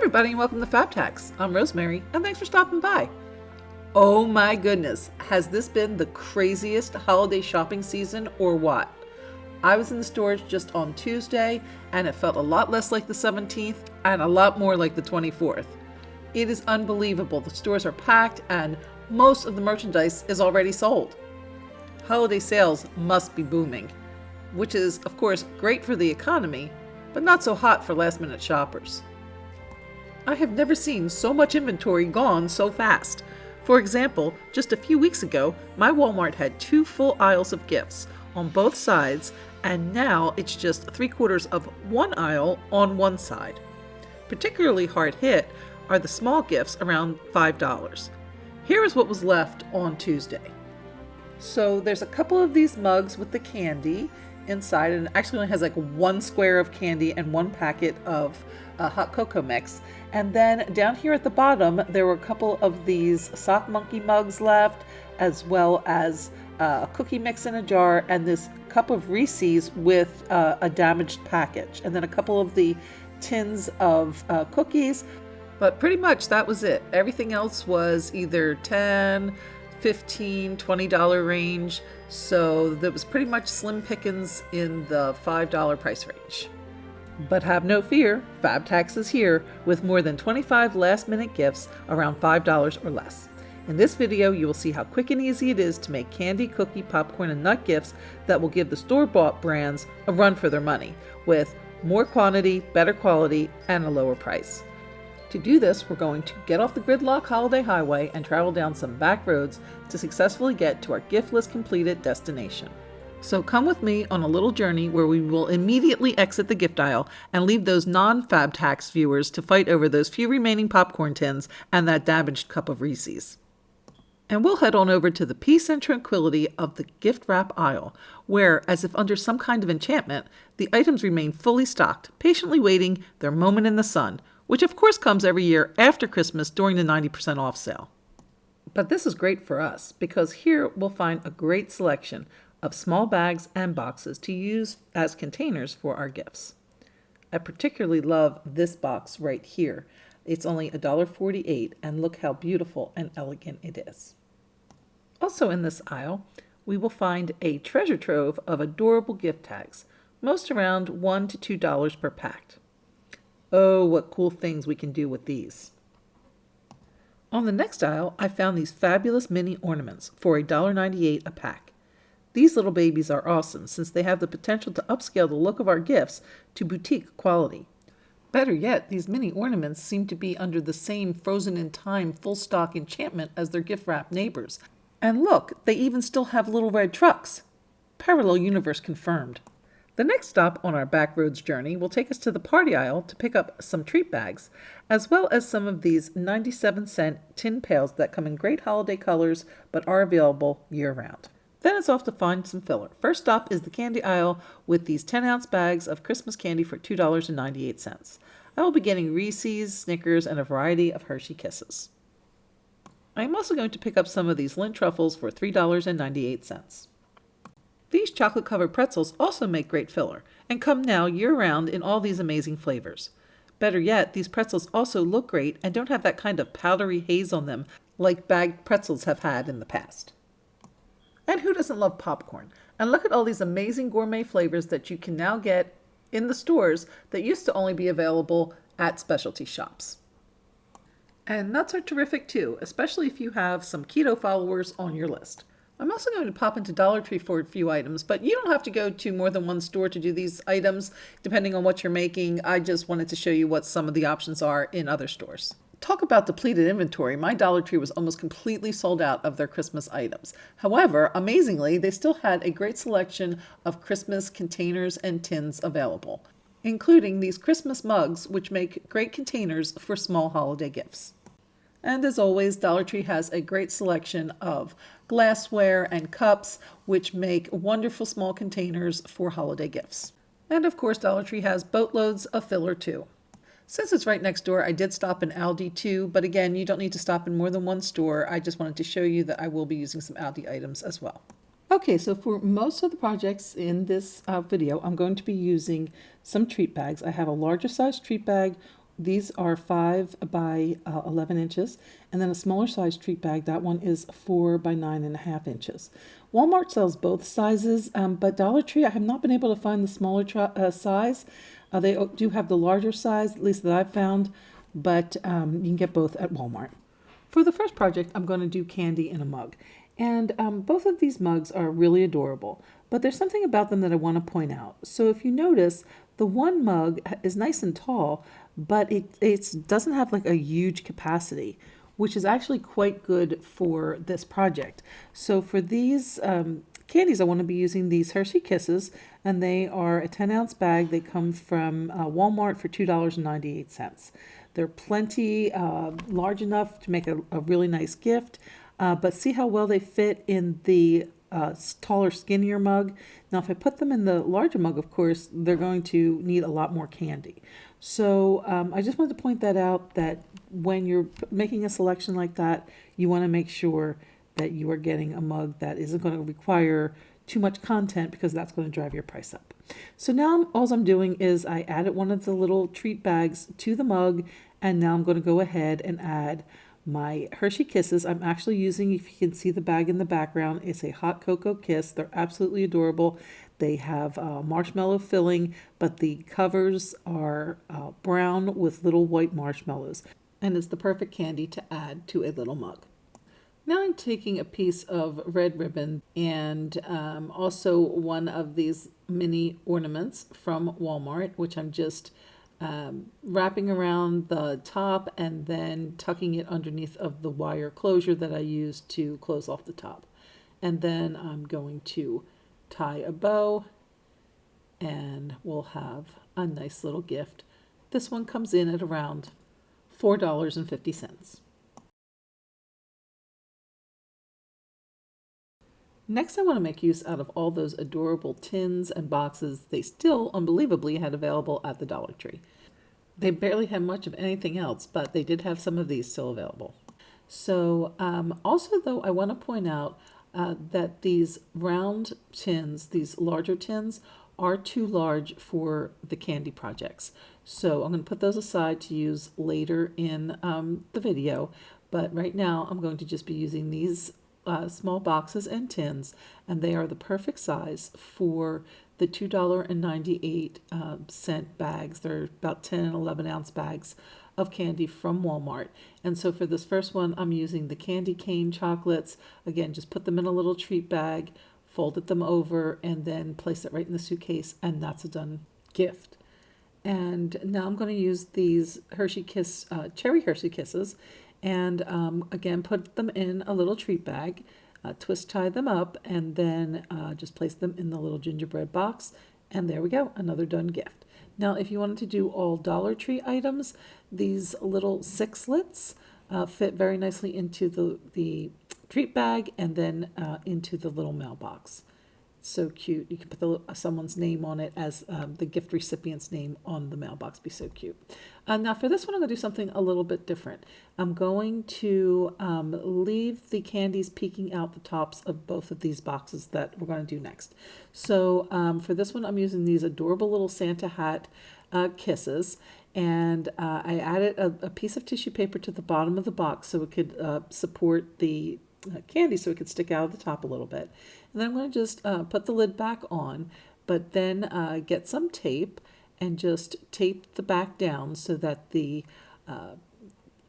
everybody and welcome to Fab Tax. I'm Rosemary and thanks for stopping by. Oh my goodness, has this been the craziest holiday shopping season or what? I was in the stores just on Tuesday and it felt a lot less like the 17th and a lot more like the 24th. It is unbelievable. The stores are packed and most of the merchandise is already sold. Holiday sales must be booming, which is of course great for the economy, but not so hot for last minute shoppers. I have never seen so much inventory gone so fast. For example, just a few weeks ago, my Walmart had 2 full aisles of gifts on both sides, and now it's just 3/4 of one aisle on one side. Particularly hard hit are the small gifts around $5. Here is what was left on Tuesday. So there's a couple of these mugs with the candy inside, and it actually only has like 1 square of candy and 1 packet of hot cocoa mix. And then down here at the bottom, there were a couple of these sock monkey mugs left, as well as a cookie mix in a jar and this cup of Reese's with a damaged package. And then a couple of the tins of cookies. But pretty much that was it. Everything else was either $10, $15, $20 range. So there was pretty much slim pickings in the $5 price range. But have no fear, Fab Tax is here with more than 25 last-minute gifts around $5 or less. In this video, you will see how quick and easy it is to make candy, cookie, popcorn, and nut gifts that will give the store-bought brands a run for their money, with more quantity, better quality, and a lower price. To do this, we're going to get off the gridlock holiday highway and travel down some back roads to successfully get to our gift list completed destination. So come with me on a little journey where we will immediately exit the gift aisle and leave those non-Fab Tax viewers to fight over those few remaining popcorn tins and that damaged cup of Reese's. And we'll head on over to the peace and tranquility of the gift wrap aisle, where, as if under some kind of enchantment, the items remain fully stocked, patiently waiting their moment in the sun, which of course comes every year after Christmas during the 90% off sale. But this is great for us because here we'll find a great selection of small bags and boxes to use as containers for our gifts. I particularly love this box right here. It's only $1.48 and look how beautiful and elegant it is. Also in this aisle, we will find a treasure trove of adorable gift tags, most around $1 to $2 per pack. Oh, what cool things we can do with these. On the next aisle, I found these fabulous mini ornaments for $1.98 a pack. These little babies are awesome since they have the potential to upscale the look of our gifts to boutique quality. Better yet, these mini ornaments seem to be under the same frozen in time full stock enchantment as their gift wrap neighbors. And look, they even still have little red trucks. Parallel universe confirmed. The next stop on our backroads journey will take us to the party aisle to pick up some treat bags, as well as some of these 97-cent tin pails that come in great holiday colors but are available year-round. Then it's off to find some filler. First stop is the candy aisle with these 10-ounce bags of Christmas candy for $2.98. I will be getting Reese's, Snickers, and a variety of Hershey Kisses. I am also going to pick up some of these Lindt truffles for $3.98. These chocolate-covered pretzels also make great filler and come now year-round in all these amazing flavors. Better yet, these pretzels also look great and don't have that kind of powdery haze on them like bagged pretzels have had in the past. And who doesn't love popcorn? And look at all these amazing gourmet flavors that you can now get in the stores that used to only be available at specialty shops. And nuts are terrific too, especially if you have some keto followers on your list. I'm also going to pop into Dollar Tree for a few items, but you don't have to go to more than one store to do these items, depending on what you're making. I just wanted to show you what some of the options are in other stores. Talk about depleted inventory. My Dollar Tree was almost completely sold out of their Christmas items. However, amazingly, they still had a great selection of Christmas containers and tins available, including these Christmas mugs, which make great containers for small holiday gifts. And as always, Dollar Tree has a great selection of glassware and cups, which make wonderful small containers for holiday gifts. And of course, Dollar Tree has boatloads of filler too. Since it's right next door, I did stop in ALDI too, but again, you don't need to stop in more than one store. I just wanted to show you that I will be using some ALDI items as well. Okay, so for most of the projects in this video, I'm going to be using some treat bags. I have a larger size treat bag These are 5 by 11 inches, and then a smaller size treat bag. That one is 4 by 9.5 inches. Walmart sells both sizes, but Dollar Tree, I have not been able to find the smaller size. They do have the larger size, at least that I've found, but you can get both at Walmart. For the first project, I'm going to do candy in a mug. And both of these mugs are really adorable, but there's something about them that I want to point out. So if you notice, the one mug is nice and tall, but it doesn't have like a huge capacity, which is actually quite good for this project. So for these candies, I want to be using these Hershey Kisses, and they are a 10-ounce bag. They come from Walmart for $2.98. They're plenty large enough to make a really nice gift, but see how well they fit in the taller, skinnier mug. Now, if I put them in the larger mug, of course, they're going to need a lot more candy. So I just wanted to point that out, that when you're making a selection like that, you want to make sure that you are getting a mug that isn't going to require too much content, because that's going to drive your price up. So now all I'm doing is I added one of the little treat bags to the mug, and now I'm going to go ahead and add my Hershey Kisses. I'm actually using, if you can see the bag in the background, it's a hot cocoa kiss. They're absolutely adorable. They have marshmallow filling, but the covers are brown with little white marshmallows, and it's the perfect candy to add to a little mug. Now I'm taking a piece of red ribbon and also one of these mini ornaments from Walmart, which I'm just wrapping around the top and then tucking it underneath of the wire closure that I used to close off the top. And then I'm going to tie a bow, and we'll have a nice little gift. This one comes in at around $4.50. Next, I want to make use out of all those adorable tins and boxes they still unbelievably had available at the Dollar Tree. They barely had much of anything else, but they did have some of these still available. So also, though, I want to point out that these round tins, these larger tins, are too large for the candy projects. So I'm going to put those aside to use later in the video. But right now, I'm going to just be using these small boxes and tins, and they are the perfect size for the $2.98 bags. They're about 10 and 11 ounce bags of candy from Walmart. And so for this first one, I'm using the candy cane chocolates. Again, just put them in a little treat bag, folded them over, and then place it right in the suitcase, and that's a done gift. And now I'm going to use these Hershey Kiss, Cherry Hershey Kisses, and again, put them in a little treat bag, twist tie them up, and then just place them in the little gingerbread box. And there we go, another done gift. Now, if you wanted to do all Dollar Tree items, these little sixlets fit very nicely into the treat bag and then into the little mailbox. So cute. You can put someone's name on it as the gift recipient's name on the mailbox. Be so cute. Now for this one, I'm going to do something a little bit different. I'm going to leave the candies peeking out the tops of both of these boxes that we're going to do next. So for this one, I'm using these adorable little Santa hat kisses. And I added a piece of tissue paper to the bottom of the box so it could support the candy, so it could stick out of the top a little bit. And then I'm going to just put the lid back on, but then get some tape and just tape the back down so that the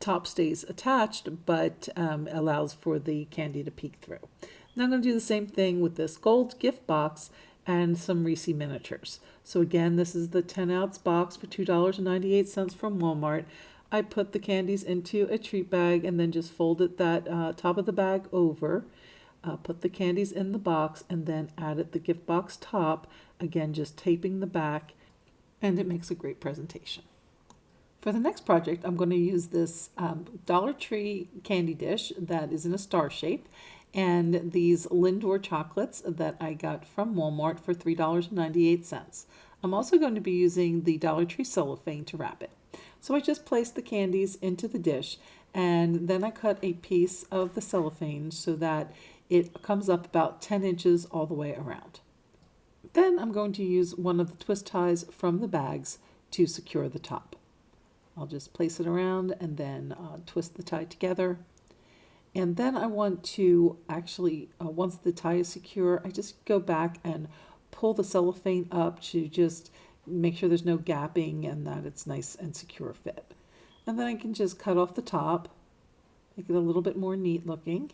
top stays attached, but allows for the candy to peek through. Now I'm going to do the same thing with this gold gift box and some Reese miniatures. So again, this is the 10-ounce box for $2.98 from Walmart. I put the candies into a treat bag and then just folded that top of the bag over, put the candies in the box, and then added the gift box top, again just taping the back, and it makes a great presentation. For the next project, I'm going to use this Dollar Tree candy dish that is in a star shape, and these Lindor chocolates that I got from Walmart for $3.98. I'm also going to be using the Dollar Tree cellophane to wrap it. So I just placed the candies into the dish, and then I cut a piece of the cellophane so that it comes up about 10 inches all the way around. Then I'm going to use one of the twist ties from the bags to secure the top. I'll just place it around and then twist the tie together. And then I want to actually, once the tie is secure, I just go back and pull the cellophane up to just make sure there's no gapping and that it's nice and secure fit. And then I can just cut off the top, make it a little bit more neat looking.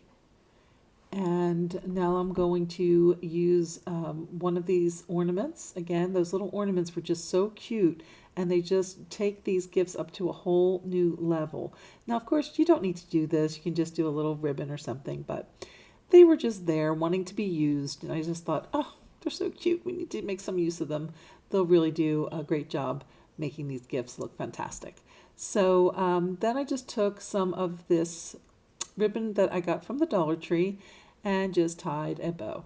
And now I'm going to use one of these ornaments. Again, those little ornaments were just so cute, and they just take these gifts up to a whole new level. Now, of course, you don't need to do this. You can just do a little ribbon or something, but they were just there wanting to be used. And I just thought, oh, they're so cute. We need to make some use of them. They'll really do a great job making these gifts look fantastic. So then I just took some of this ribbon that I got from the Dollar Tree and just tied a bow.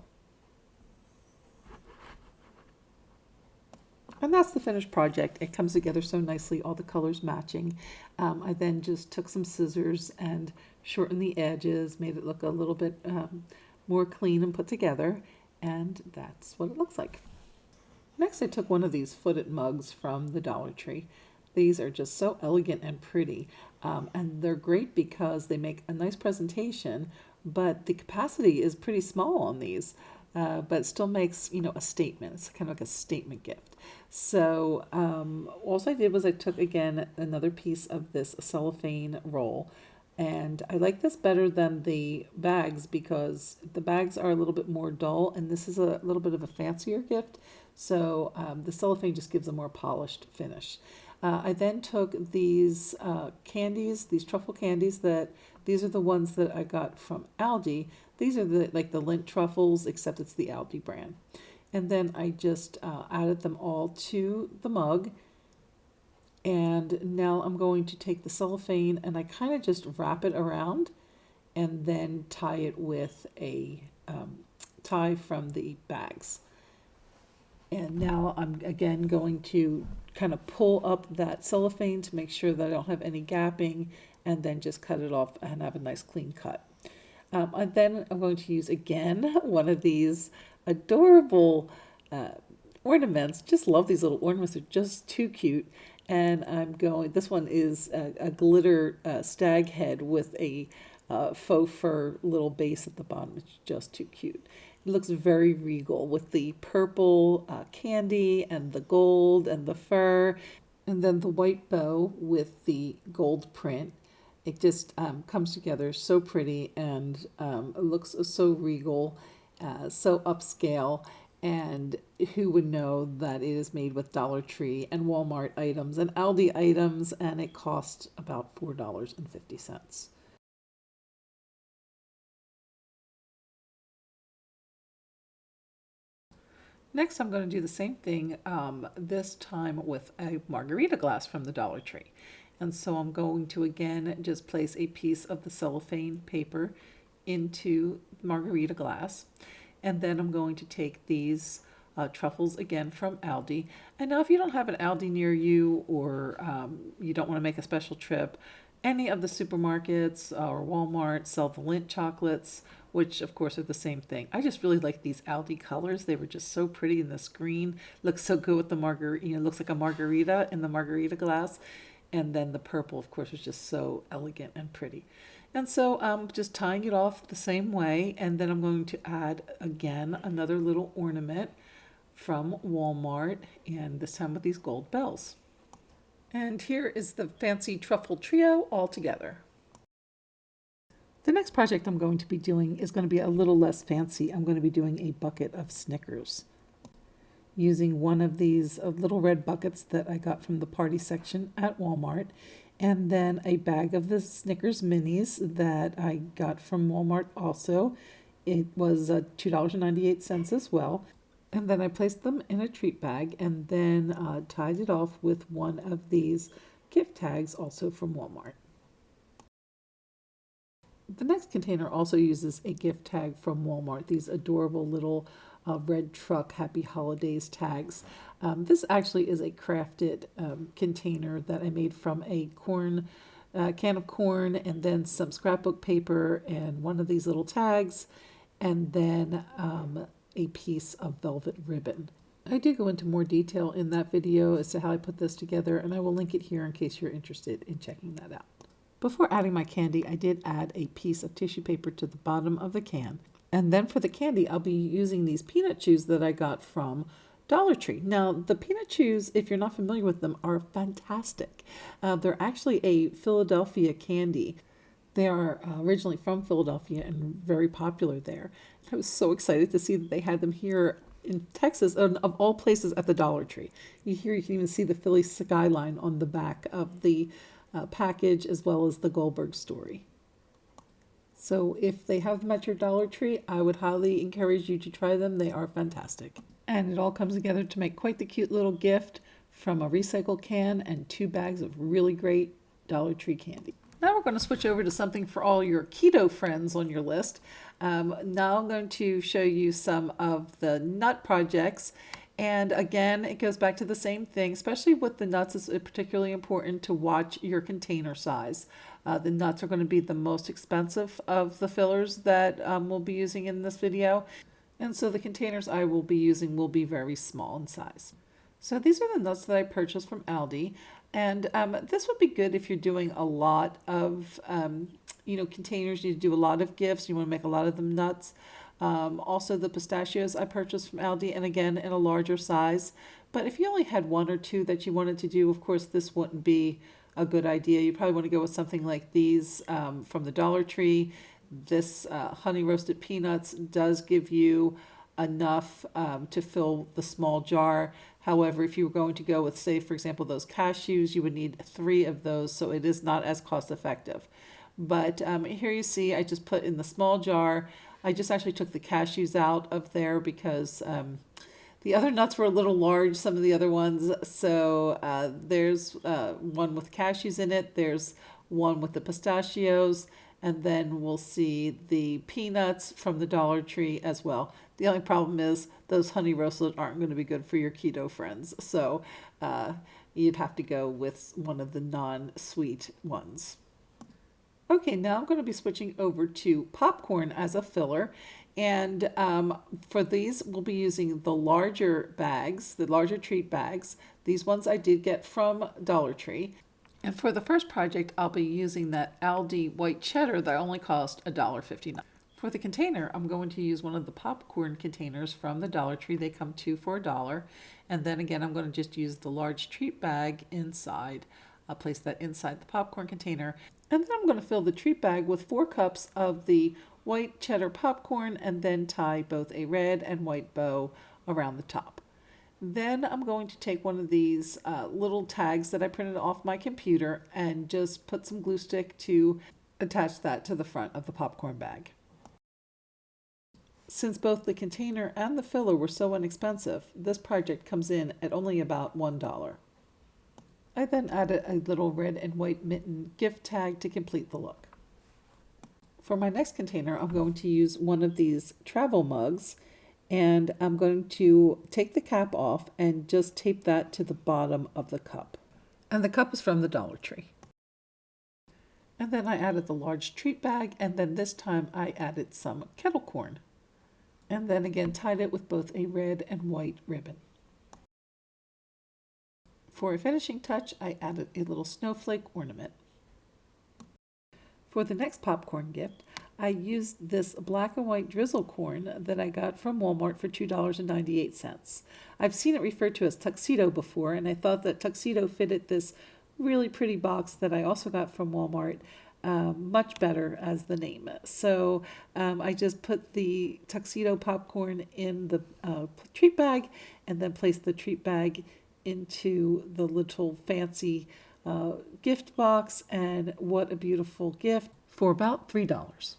And that's the finished project. It comes together so nicely, all the colors matching. I then just took some scissors and shortened the edges, made it look a little bit more clean and put together, and that's what it looks like. Next, I took one of these footed mugs from the Dollar Tree. These are just so elegant and pretty, and they're great because they make a nice presentation, but the capacity is pretty small on these, but it still makes, a statement. It's kind of like a statement gift. So all I did was I took, again, another piece of this cellophane roll, and I like this better than the bags because the bags are a little bit more dull, and this is a little bit of a fancier gift, so the cellophane just gives a more polished finish. I then took these candies, these truffle candies these are the ones that I got from ALDI. These are like the Lindt truffles, except it's the ALDI brand. And then I just added them all to the mug. And now I'm going to take the cellophane and I kind of just wrap it around and then tie it with a tie from the bags. And now I'm again going to kind of pull up that cellophane to make sure that I don't have any gapping, and then just cut it off and have a nice clean cut. And then I'm going to use again one of these adorable ornaments. Just love these little ornaments. They're just too cute. And this one is a glitter stag head with a faux fur little base at the bottom. It's just too cute. It looks very regal with the purple candy and the gold and the fur, and then the white bow with the gold print. It just comes together so pretty, and it looks so regal, so upscale. And who would know that it is made with Dollar Tree and Walmart items and Aldi items, and it costs about $4.50. Next, I'm going to do the same thing, this time with a margarita glass from the Dollar Tree. And so I'm going to, again, just place a piece of the cellophane paper into the margarita glass. And then I'm going to take these truffles, again, from Aldi. And now if you don't have an Aldi near you, or you don't want to make a special trip, any of the supermarkets or Walmart sell the Lindt chocolates, which of course are the same thing. I just really like these Aldi colors. They were just so pretty in this green. Looks so good with the margarita, looks like a margarita in the margarita glass. And then the purple, of course, was just so elegant and pretty. And so I'm just tying it off the same way. And then I'm going to add, again, another little ornament from Walmart, and this time with these gold bells. And here is the fancy truffle trio all together. The next project I'm going to be doing is going to be a little less fancy. I'm going to be doing a bucket of Snickers, using one of these little red buckets that I got from the party section at Walmart, and then a bag of the Snickers minis that I got from Walmart also. It was $2.98 as well. And then I placed them in a treat bag and then tied it off with one of these gift tags also from Walmart. The next container also uses a gift tag from Walmart, these adorable little red truck happy holidays tags. This actually is a crafted container that I made from a can of corn, and then some scrapbook paper and one of these little tags, and then a piece of velvet ribbon. I do go into more detail in that video as to how I put this together, and I will link it here in case you're interested in checking that out. Before adding my candy, I did add a piece of tissue paper to the bottom of the can. And then for the candy, I'll be using these peanut chews that I got from Dollar Tree. Now, the peanut chews, if you're not familiar with them, are fantastic. They're actually a Philadelphia candy. They are originally from Philadelphia and very popular there. I was so excited to see that they had them here in Texas, and of all places at the Dollar Tree. You can even see the Philly skyline on the back of the package, as well as the Goldberg story. So if they have them at your Dollar Tree, I would highly encourage you to try them. They are fantastic. And it all comes together to make quite the cute little gift from a recycled can and 2 bags of really great Dollar Tree candy. Now we're going to switch over to something for all your keto friends on your list. Now I'm going to show you some of the nut projects. And again, it goes back to the same thing, especially with the nuts. It's particularly important to watch your container size. The nuts are going to be the most expensive of the fillers that we'll be using in this video. And so the containers I will be using will be very small in size. So these are the nuts that I purchased from ALDI. And this would be good if you're doing a lot of, containers. You do a lot of gifts. You want to make a lot of them nuts. Also the pistachios I purchased from ALDI, and again in a larger size. But if you only had 1 or 2 that you wanted to do, of course this wouldn't be a good idea. You probably want to go with something like these from the Dollar Tree. This honey roasted peanuts does give you enough to fill the small jar. However, if you were going to go with, say, for example, those cashews, you would need 3 of those, so it is not as cost effective. But here you see I just put in the small jar. I just actually took the cashews out of there because the other nuts were a little large, some of the other ones. So there's one with cashews in it. There's one with the pistachios. And then we'll see the peanuts from the Dollar Tree as well. The only problem is those honey roasted aren't going to be good for your keto friends. So you'd have to go with one of the non-sweet ones. Okay, now I'm going to be switching over to popcorn as a filler. And for these, we'll be using the larger bags, the larger treat bags. These ones I did get from Dollar Tree. And for the first project, I'll be using that ALDI white cheddar that only cost $1.59. For the container, I'm going to use one of the popcorn containers from the Dollar Tree. They come 2 for $1. And then again, I'm going to just use the large treat bag inside. I'll place that inside the popcorn container. And then I'm going to fill the treat bag with 4 cups of the white cheddar popcorn and then tie both a red and white bow around the top. Then I'm going to take one of these little tags that I printed off my computer and just put some glue stick to attach that to the front of the popcorn bag. Since both the container and the filler were so inexpensive, this project comes in at only about $1. I then added a little red and white mitten gift tag to complete the look. For my next container, I'm going to use one of these travel mugs, and I'm going to take the cap off and just tape that to the bottom of the cup. And the cup is from the Dollar Tree. And then I added the large treat bag, and then this time I added some kettle corn. And then again tied it with both a red and white ribbon. For a finishing touch, I added a little snowflake ornament. For the next popcorn gift, I used this black and white drizzle corn that I got from Walmart for $2.98. I've seen it referred to as tuxedo before, and I thought that tuxedo fitted this really pretty box that I also got from Walmart much better as the name. So I just put the tuxedo popcorn in the treat bag and then placed the treat bag into the little fancy gift box, and what a beautiful gift for about $3.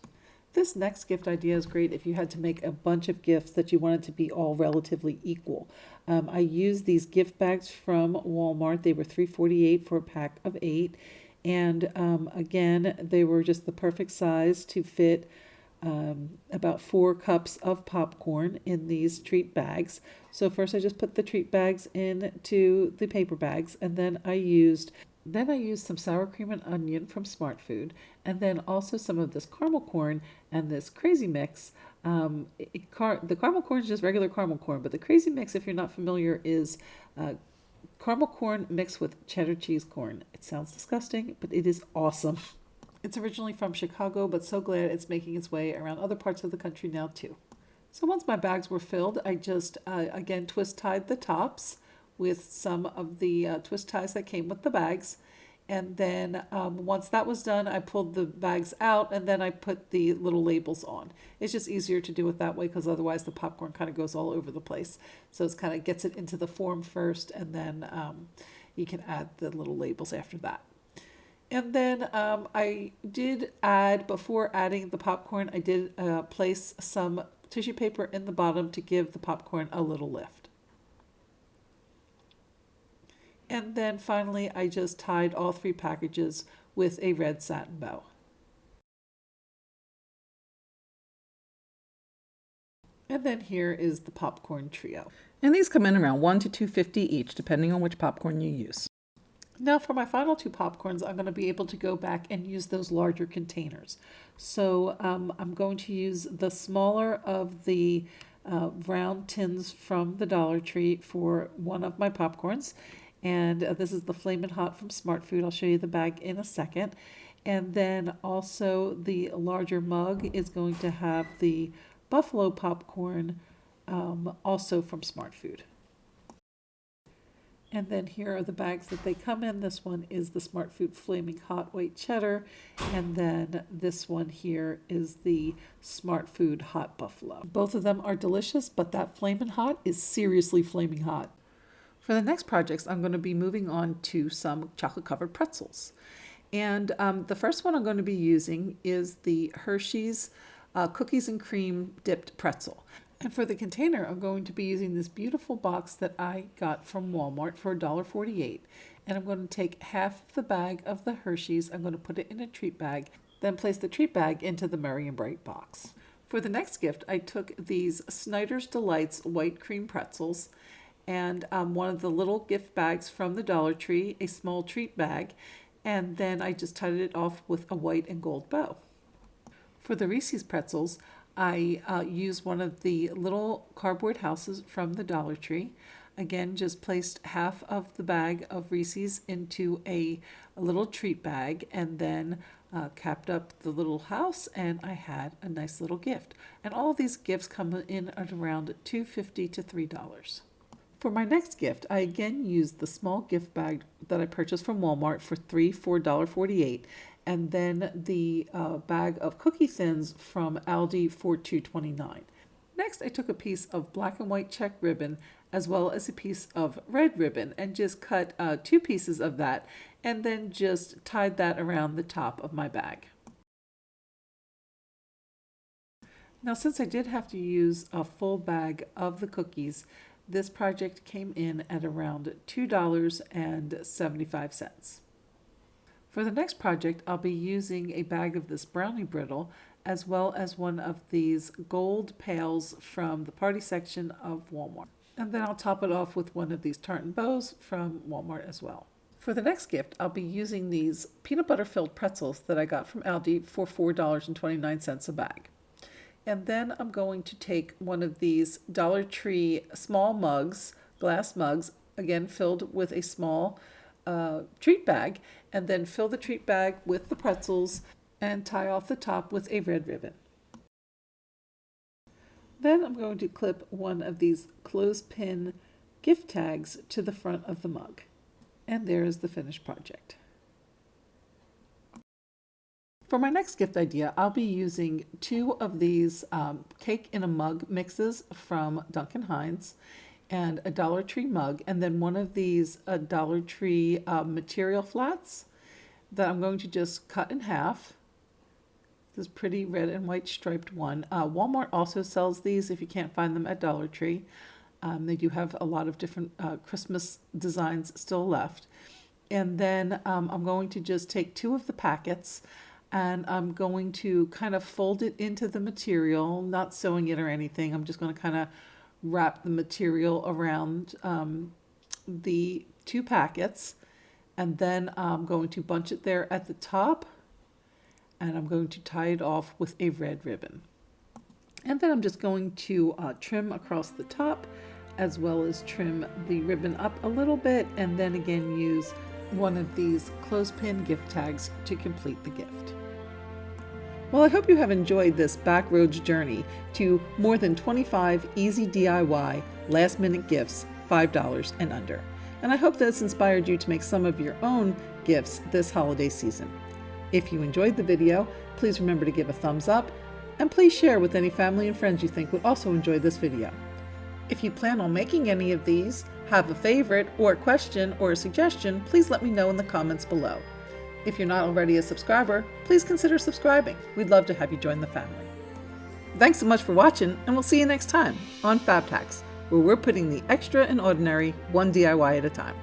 This next gift idea is great if you had to make a bunch of gifts that you wanted to be all relatively equal. I used these gift bags from Walmart. They were $3.48 for a pack of 8, and again they were just the perfect size to fit about 4 cups of popcorn in these treat bags. So first I just put the treat bags into the paper bags, and then I used some sour cream and onion from Smart Food, and then also some of this caramel corn and this crazy mix The caramel corn is just regular caramel corn, but the crazy mix, if you're not familiar, is caramel corn mixed with cheddar cheese corn. It sounds disgusting, but it is awesome. It's originally from Chicago, but so glad it's making its way around other parts of the country now too. So once my bags were filled, I just, again, twist tied the tops with some of the twist ties that came with the bags. And then once that was done, I pulled the bags out and then I put the little labels on. It's just easier to do it that way because otherwise the popcorn kind of goes all over the place. So it's kind of gets it into the form first, and then you can add the little labels after that. And then I did add, before adding the popcorn, I did place some tissue paper in the bottom to give the popcorn a little lift. And then finally, I just tied all 3 packages with a red satin bow. And then here is the popcorn trio. And these come in around $1 to $2.50 each, depending on which popcorn you use. Now for my final 2 popcorns, I'm going to be able to go back and use those larger containers. So I'm going to use the smaller of the round tins from the Dollar Tree for one of my popcorns. And this is the Flamin' Hot from Smart Food. I'll show you the bag in a second. And then also the larger mug is going to have the buffalo popcorn, also from Smart Food. And then here are the bags that they come in. This one is the Smart Food Flaming Hot White Cheddar. And then this one here is the Smart Food Hot Buffalo. Both of them are delicious, but that Flamin' Hot is seriously flaming hot. For the next projects, I'm going to be moving on to some chocolate-covered pretzels. And the first one I'm going to be using is the Hershey's Cookies and Cream Dipped Pretzel. And for the container, I'm going to be using this beautiful box that I got from Walmart for $1.48. And I'm going to take half the bag of the Hershey's, I'm going to put it in a treat bag, then place the treat bag into the Merry and Bright box. For the next gift, I took these Snyder's Delights white cream pretzels and one of the little gift bags from the Dollar Tree, a small treat bag, and then I just tied it off with a white and gold bow. For the Reese's pretzels, I used one of the little cardboard houses from the Dollar Tree. Again, just placed half of the bag of Reese's into a little treat bag and then capped up the little house, and I had a nice little gift. And all of these gifts come in at around $2.50 to $3. For my next gift, I again used the small gift bag that I purchased from Walmart for $4.48, and then the bag of cookie thins from ALDI for $2.29. Next, I took a piece of black and white check ribbon as well as a piece of red ribbon and just cut 2 pieces of that and then just tied that around the top of my bag. Now, since I did have to use a full bag of the cookies, this project came in at around $2.75. For the next project, I'll be using a bag of this brownie brittle as well as one of these gold pails from the party section of Walmart. And then I'll top it off with one of these tartan bows from Walmart as well. For the next gift, I'll be using these peanut butter filled pretzels that I got from Aldi for $4.29 a bag. And then I'm going to take one of these Dollar Tree small mugs, glass mugs, again filled with a small treat bag, and then fill the treat bag with the pretzels and tie off the top with a red ribbon. Then I'm going to clip one of these clothespin gift tags to the front of the mug. And there is the finished project. For my next gift idea, I'll be using 2 of these cake in a mug mixes from Duncan Hines and a Dollar Tree mug, and then one of these Dollar Tree material flats that I'm going to just cut in half. This pretty red and white striped one. Walmart also sells these if you can't find them at Dollar Tree. They do have a lot of different Christmas designs still left. And then I'm going to just take 2 of the packets and I'm going to kind of fold it into the material, not sewing it or anything. I'm just going to kind of wrap the material around the 2 packets, and then I'm going to bunch it there at the top, and I'm going to tie it off with a red ribbon. And then I'm just going to trim across the top, as well as trim the ribbon up a little bit, and then again use one of these clothespin gift tags to complete the gift. Well, I hope you have enjoyed this backroads journey to more than 25 easy DIY last minute gifts, $5 and under. And I hope that it's inspired you to make some of your own gifts this holiday season. If you enjoyed the video, please remember to give a thumbs up, and please share with any family and friends you think would also enjoy this video. If you plan on making any of these, have a favorite or a question or a suggestion, please let me know in the comments below. If you're not already a subscriber, please consider subscribing. We'd love to have you join the family. Thanks so much for watching, and we'll see you next time on FabTax, where we're putting the extra and ordinary one DIY at a time.